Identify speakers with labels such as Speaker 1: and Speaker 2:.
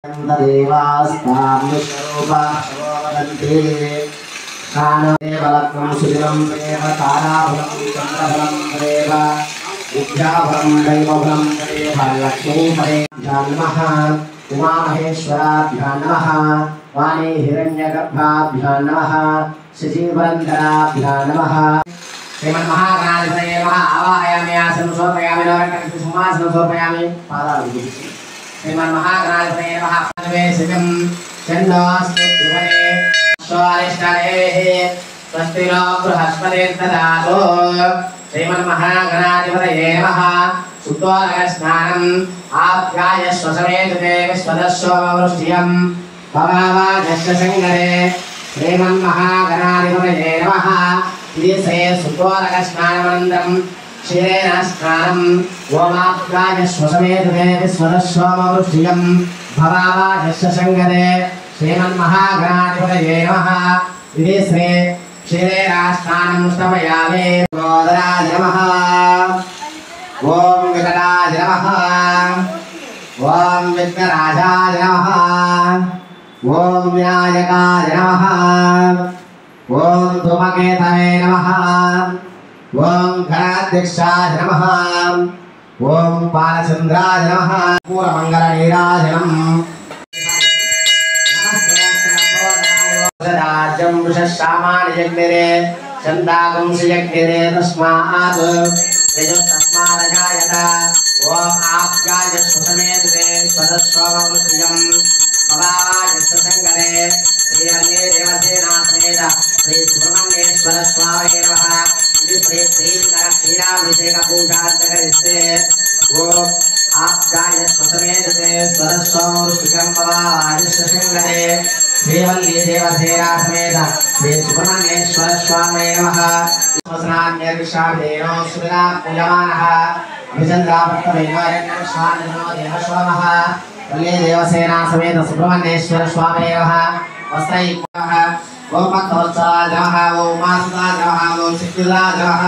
Speaker 1: देवास्तां विश्वरूपावदन्ति कानदेवलक्ष्मं सुदिनं देव ताराफलं चन्द्रफलं देव विद्याफलं दैवफलं देव लक्ष्मीपदेभ्यां नमः उमामहेश्वराभ्यां नमः वाणी हिरण्यगर्भाभ्यां नमः शशीवरन्दराभ्यां नमः श्रीमन्महागणाधिपतये नमः आवाहयामि आसनं समर्पयामि नवरत्नस्य सिंहासनं समर्पयामि पादाभि श्रीमन्महागणाधिपतये नमः पद्मेशिकं चन्दोऽस्तु द्विपदे स्वारिष्ठलेः स्वस्ति नो बृहस्पतिर्दधातु श्रीमन्महागणाधिपतये नमः शुद्धोदकस्नानम् आप्यायस्व समेतते विश्वदस्सोमवृष्ट्यं भवावाजस्य सङ्गरे श्रीमन्महागणाधिपतये नमः इति श्री शुद्धोदकस्नानमनन्तरं क्षीरेण स्नानम् ओमाप्यायस्व समेतते विश्वदस्सोमवृष्ट्यं भवावाजस्य सङ्गरे श्रीमन्महागणाधिपतये नमः इति श्री क्षीरेण स्नानं स्थापयामि गोदराय नमः ओम विकटाय नमः ओम विघ्नराजाय नमः ओम विनायकाय नमः ओम धूमकेतवे नमः ओम गणाध्यक्षाय नमः ओम बालचन्द्राय नमः पूर्वमङ्गलनीराजनम् राज्यं वृषशामानिजग्निरे चन्दागुंसयज्ञिरे तस्मात् तस्मादजायत ओम आप्यायस्व समेतते स्वदस्सोमवृष्ट्यं भवावाजस्य सङ्गरे श्रीवल्ली देवसेना समेत श्री सुब्रह्मण्येश्वर स्वामिने नमः इति श्री क्षीराभिषेकपूजान्तकरिष्ये ओम आप्यायस्व समेतते स्वदस्सोमवृष्ट्यं भवावाजस्य सङ्गरे श्रीवल्ली देवसेना समेत श्री सुब्रह्मण्येश्वर स्वामिने नमः स्नान्यर्षादेनो सुविला पूजमानः अभिचन्द्रापत्तमेवारण्यं स्वाननो देवस्वामः वल्ली देवसेना समेत सुब्रह्मण्येश्वर स्वामिने नमः वस्त्रैक्यः ओम भक्तवत्सलाय नमः ओम उमासुताय नमः ओम सिद्धिदाय नमः